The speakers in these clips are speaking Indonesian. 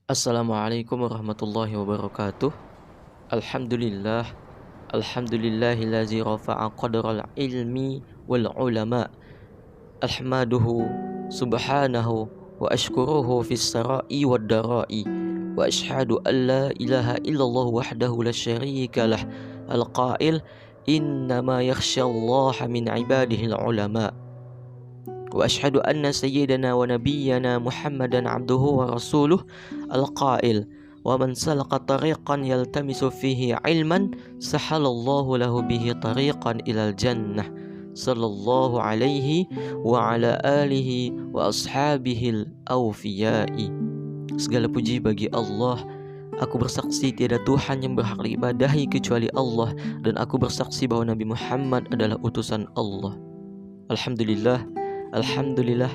Assalamualaikum warahmatullahi wabarakatuh. Alhamdulillah. Alhamdulillahillazi rafa'a qadral ilmi wal ulama. Ahmaduhu subhanahu wa ashkuruhu fis sarai wad darai. Wa ashhadu an la ilaha illallah wahdahu la syarika lah. Al-qail innama yakhsyallaha min ibadihi al-ulama. Wa ashhadu anna sayyidana wa nabiyyana Muhammadan abduhu wa rasuluh al-qail wa man salaka tariqan yaltamisu fihi ilman sahalallahu lahu bihi tariqan ilal jannah sallallahu alaihi wa ala alihi wa ashabihil awfiyai. Segala puji bagi Allah. Aku bersaksi tiada Tuhan yang berhak diibadahi kecuali Allah, dan aku bersaksi bahwa Nabi Muhammad adalah utusan Allah. Alhamdulillah. Alhamdulillah,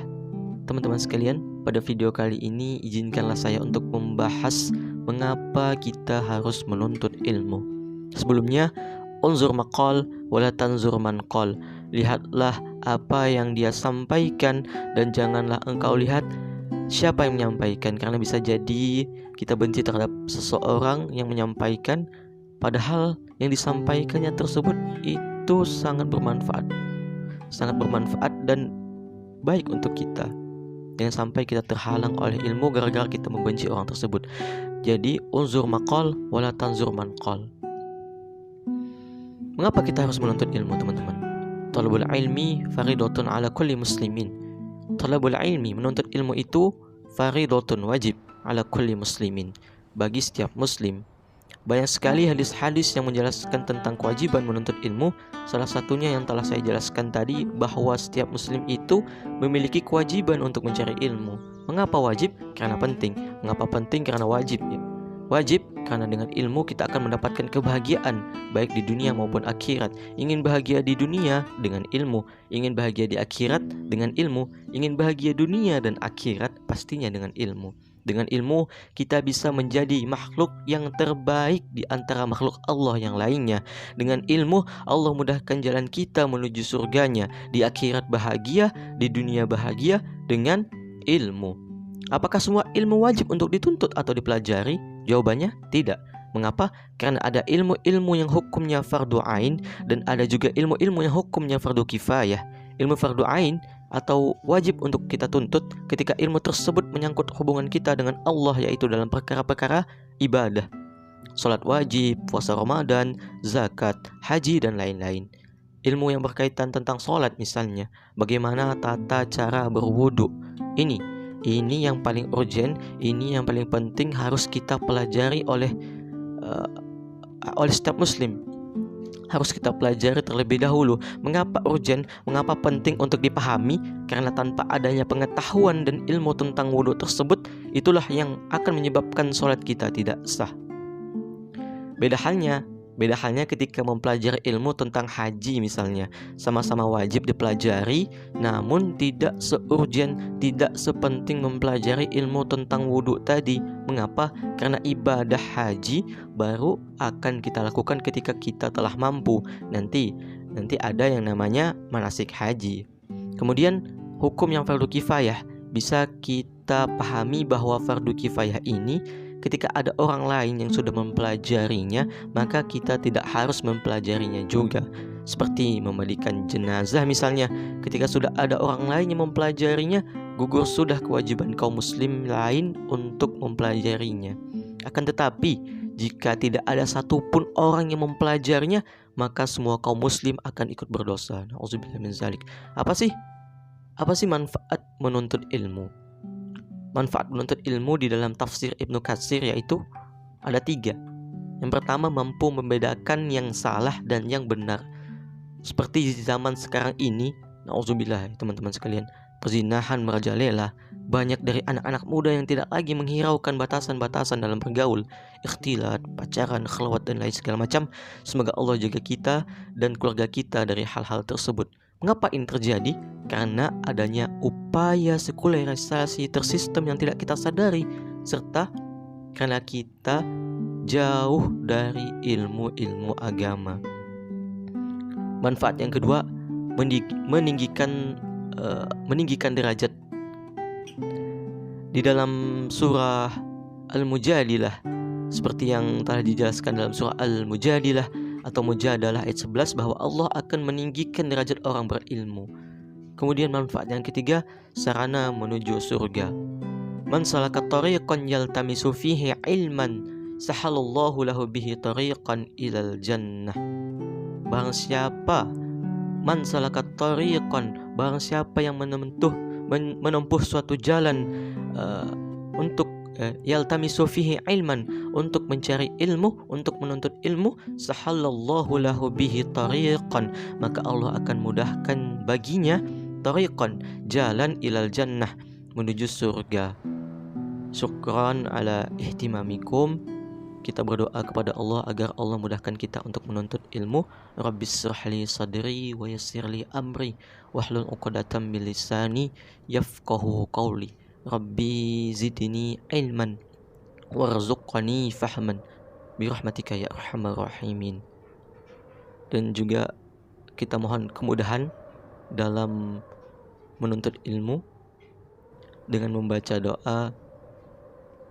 teman-teman sekalian, pada video kali ini izinkanlah saya untuk membahas mengapa kita harus menuntut ilmu. Sebelumnya, unzur maqal wala tanzur manqal. Lihatlah apa yang dia sampaikan dan janganlah engkau lihat siapa yang menyampaikan, karena bisa jadi kita benci terhadap seseorang yang menyampaikan padahal yang disampaikannya tersebut itu sangat bermanfaat dan baik untuk kita. Jangan sampai kita terhalang oleh ilmu gara-gara kita membenci orang tersebut. Jadi unzur maqal wala tanzur manqal. Mengapa kita harus menuntut ilmu, teman-teman? Talabul ilmi faridatun ala kulli muslimin. Talabul ilmi, menuntut ilmu itu faridatun, wajib, ala kulli muslimin, bagi setiap muslim. Banyak sekali hadis-hadis yang menjelaskan tentang kewajiban menuntut ilmu. Salah satunya yang telah saya jelaskan tadi, bahwa setiap muslim itu memiliki kewajiban untuk mencari ilmu. Mengapa wajib? Karena penting. Mengapa penting? Karena wajib ya. Wajib karena dengan ilmu kita akan mendapatkan kebahagiaan baik di dunia maupun akhirat. Ingin bahagia di dunia dengan ilmu, ingin bahagia di akhirat dengan ilmu, ingin bahagia dunia dan akhirat pastinya dengan ilmu. Dengan ilmu kita bisa menjadi makhluk yang terbaik di antara makhluk Allah yang lainnya. Dengan ilmu Allah mudahkan jalan kita menuju surganya. Di akhirat bahagia, di dunia bahagia dengan ilmu. Apakah semua ilmu wajib untuk dituntut atau dipelajari? Jawabannya tidak. Mengapa? Karena ada ilmu-ilmu yang hukumnya fardu ain dan ada juga ilmu-ilmu yang hukumnya fardu kifayah. Ilmu fardu ain atau wajib untuk kita tuntut ketika ilmu tersebut menyangkut hubungan kita dengan Allah, yaitu dalam perkara-perkara ibadah, salat wajib, puasa Ramadan, zakat, haji dan lain-lain. Ilmu yang berkaitan tentang salat misalnya, bagaimana tata cara berwudu. Ini yang paling urgent, ini yang paling penting harus kita pelajari oleh setiap muslim. Harus kita pelajari terlebih dahulu. Mengapa urgent? Mengapa penting untuk dipahami? Karena tanpa adanya pengetahuan dan ilmu tentang wudhu tersebut, itulah yang akan menyebabkan sholat kita tidak sah. Beda halnya ketika mempelajari ilmu tentang haji misalnya. Sama-sama wajib dipelajari, namun tidak seurgent, tidak sepenting mempelajari ilmu tentang wudhu tadi. Mengapa? Karena ibadah haji baru akan kita lakukan ketika kita telah mampu. Nanti ada yang namanya manasik haji. Kemudian hukum yang fardu kifayah, bisa kita pahami bahwa fardu kifayah ini ketika ada orang lain yang sudah mempelajarinya, maka kita tidak harus mempelajarinya juga. Seperti memandikan jenazah misalnya, ketika sudah ada orang lain yang mempelajarinya, gugur sudah kewajiban kaum muslim lain untuk mempelajarinya. Akan tetapi, jika tidak ada satupun orang yang mempelajarinya, maka semua kaum muslim akan ikut berdosa. Na'udzubillah min zalik. Apa sih manfaat menuntut ilmu? Manfaat menuntut ilmu di dalam tafsir Ibnu Katsir yaitu ada 3. Yang pertama, mampu membedakan yang salah dan yang benar. Seperti di zaman sekarang ini, na'udzubillah teman-teman sekalian, perzinahan merajalela. Banyak dari anak-anak muda yang tidak lagi menghiraukan batasan-batasan dalam bergaul, ikhtilat, pacaran, khalwat dan lain segala macam. Semoga Allah jaga kita dan keluarga kita dari hal-hal tersebut. Mengapa ini terjadi? Karena adanya upaya sekularisasi tersistem yang tidak kita sadari, serta karena kita jauh dari ilmu-ilmu agama. Manfaat yang kedua, meninggikan derajat. Di dalam surah Al-Mujadilah, seperti yang telah dijelaskan dalam surah Al-Mujadilah atau Mujadalah ayat 11, bahwa Allah akan meninggikan derajat orang berilmu. Kemudian manfaat yang ketiga, sarana menuju surga. Man salaka tariqan yaltamisu fihi ilman sahalallahu lahu bihi tariqan ilal jannah. Barang siapa man salaka tariqan, barang siapa yang menempuh suatu jalan untuk yaltamisu fihi ilman, untuk mencari ilmu, untuk menuntut ilmu, sahallallahu lahu bihi tariqan, maka Allah akan mudahkan baginya tariqan, jalan ilal jannah, menuju surga. Syukran ala ihtimamikum. Kita berdoa kepada Allah agar Allah mudahkan kita untuk menuntut ilmu. Rabbis shrahli sadri wa yassirli amri wahlul 'uqdatam min lisani yafqahu qawli. Rabbi zidni ilman warzuqni fahman birahmatika ya arhamar rahimin. Dan juga kita mohon kemudahan dalam menuntut ilmu dengan membaca doa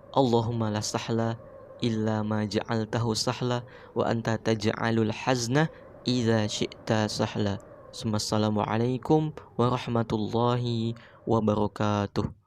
Allahumma la sahla illa ma ja'altahu sahla wa anta taj'alul hazna idza syi'ta sahla. Assalamualaikum warahmatullahi wabarakatuh.